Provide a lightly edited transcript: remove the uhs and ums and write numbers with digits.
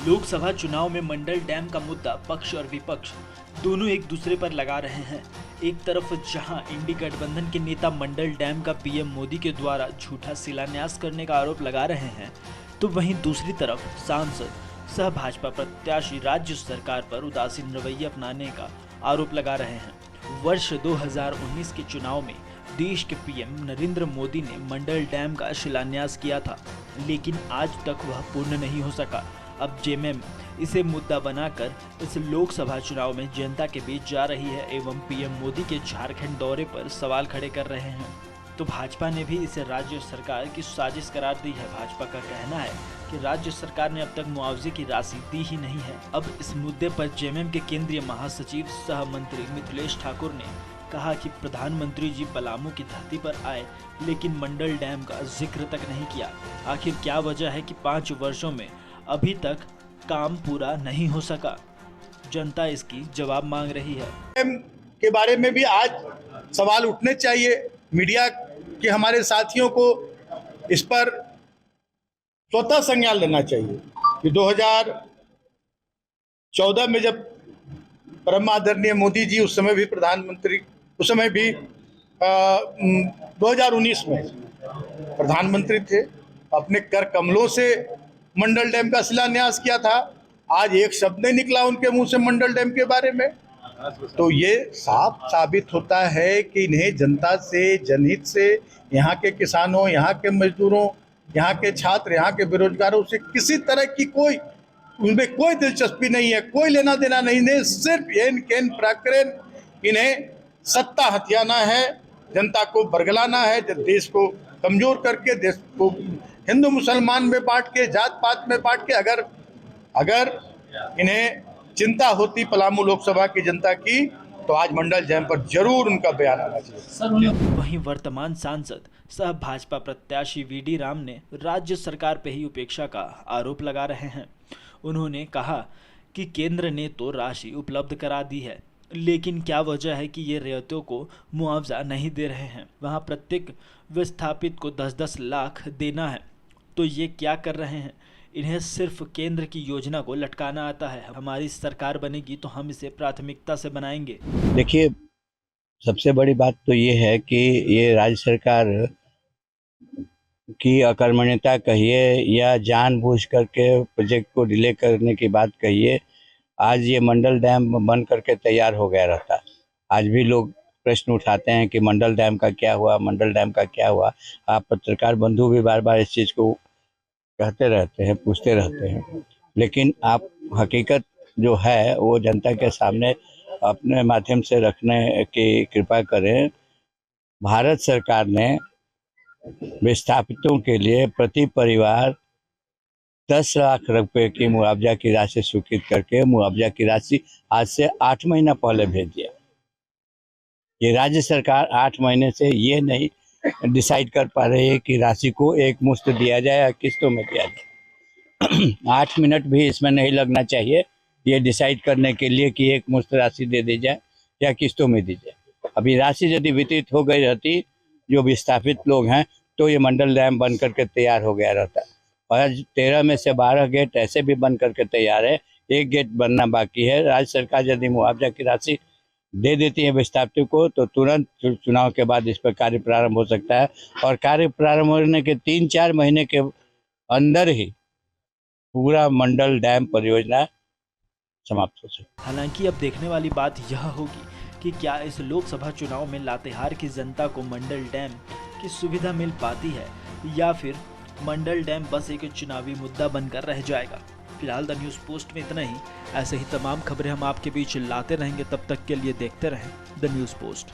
लोकसभा चुनाव में मंडल डैम का मुद्दा पक्ष और विपक्ष दोनों एक दूसरे पर लगा रहे हैं। एक तरफ जहां इंडी गठबंधन के नेता मंडल डैम का पीएम मोदी के द्वारा झूठा शिलान्यास करने का आरोप लगा रहे हैं, तो वहीं दूसरी तरफ सांसद सह भाजपा प्रत्याशी राज्य सरकार पर उदासीन रवैया अपनाने का आरोप लगा रहे हैं। वर्ष 2019 के चुनाव में देश के पीएम नरेंद्र मोदी ने मंडल डैम का शिलान्यास किया था, लेकिन आज तक वह पूर्ण नहीं हो सका। अब जेएमएम इसे मुद्दा बनाकर इस लोकसभा चुनाव में जनता के बीच जा रही है एवं पीएम मोदी के झारखंड दौरे पर सवाल खड़े कर रहे हैं। तो भाजपा ने भी इसे राज्य सरकार की साजिश करार दी है। भाजपा का कहना है कि राज्य सरकार ने अब तक मुआवजे की राशि दी ही नहीं है। अब इस मुद्दे पर जेएमएम के केंद्रीय महासचिव सह मंत्री मिथिलेश ठाकुर ने कहा कि प्रधानमंत्री जी पलामू की धरती पर आए, लेकिन मंडल डैम का जिक्र तक नहीं किया। आखिर क्या वजह है कि 5 वर्षों में अभी तक काम पूरा नहीं हो सका? जनता इसकी जवाब मांग रही है। के बारे में भी आज सवाल उठने चाहिए। मीडिया के हमारे साथियों को इस पर स्वतः संज्ञान लेना चाहिए कि 2014 में जब परम आदरणीय मोदी जी उस समय भी प्रधानमंत्री, उस समय भी 2019 में प्रधानमंत्री थे, अपने कर कमलों से मंडल डैम का शिलान्यास किया था। आज एक शब्द नहीं निकला उनके मुंह से मंडल डैम के बारे में। तो ये साफ साबित होता है कि इन्हें जनता से, जनहित से, यहाँ के किसानों, यहाँ के मजदूरों, यहाँ के छात्र, यहाँ के बेरोजगारों से किसी तरह की उनमें कोई दिलचस्पी नहीं है, कोई लेना देना नहीं है। सिर्फ एन केन प्रकरण इन्हें सत्ता हथियाना है, जनता को बरगलाना है, देश को कमजोर करके, देश को हिंदू मुसलमान में बांट के, जात पात में बांट के। अगर इन्हें चिंता होती पलामू लोकसभा की जनता की, तो आज मंडल डैम पर जरूर उनका बयान आना चाहिए। वहीं वर्तमान सांसद सह भाजपा प्रत्याशी वीडी राम ने राज्य सरकार पे ही उपेक्षा का आरोप लगा रहे हैं। उन्होंने कहा कि केंद्र ने तो राशि उपलब्ध करा दी है, लेकिन क्या वजह है कि ये रियायतों को मुआवजा नहीं दे रहे हैं। वहाँ प्रत्येक विस्थापित को 10-10 लाख देना है, तो ये क्या कर रहे हैं? इन्हें सिर्फ केंद्र की योजना को लटकाना आता है। हमारी सरकार बनेगी तो हम इसे प्राथमिकता से बनाएंगे। देखिए, सबसे बड़ी बात तो ये है कि ये राज्य सरकार की अकर्मण्यता कहिए या जानबूझ करके प्रोजेक्ट को डिले करने की बात कहिए, आज ये मंडल डैम बन करके तैयार हो गया रहता। आज भी लोग प्रश्न उठाते हैं कि मंडल डैम का क्या हुआ, मंडल डैम का क्या हुआ। आप पत्रकार बंधु भी बार बार इस चीज़ को कहते रहते हैं, पूछते रहते हैं, लेकिन आप हकीकत जो है वो जनता के सामने अपने माध्यम से रखने की कृपा करें। भारत सरकार ने विस्थापितों के लिए प्रति परिवार 10 लाख रुपए की मुआवजा की राशि स्वीकृत करके मुआवजा की राशि आज से 8 महीना पहले भेज दिया। ये राज्य सरकार 8 महीने से ये नहीं डिसाइड कर पा रही है कि राशि को एक मुश्त दिया जाए या किस्तों में दिया जाए। 8 मिनट भी इसमें नहीं लगना चाहिए ये डिसाइड करने के लिए कि एक मुश्त राशि दे दी जाए या किस्तों में दी जाए। अभी राशि यदि वितरित हो गई रहती जो विस्थापित लोग हैं, तो ये मंडल डैम बन करके तैयार हो गया रहता। और आज 13 में से 12 गेट ऐसे भी बन करके तैयार है, एक गेट बनना बाकी है। राज्य सरकार यदि मुआवजा की राशि दे देती है विस्थापितों को, तो तुरंत चुनाव के बाद इस पर कार्य प्रारंभ हो सकता है। और कार्य प्रारंभ होने के 3-4 महीने के अंदर ही पूरा मंडल डैम परियोजना समाप्त हो सकती है। हालांकि अब देखने वाली बात यह होगी कि क्या इस लोकसभा चुनाव में लातेहार की जनता को मंडल डैम की सुविधा मिल पाती है, या फिर मंडल डैम बस एक चुनावी मुद्दा बनकर रह जाएगा। फिलहाल द न्यूज़ पोस्ट में इतना ही। ऐसे ही तमाम खबरें हम आपके बीच लाते रहेंगे। तब तक के लिए देखते रहें द न्यूज़ पोस्ट।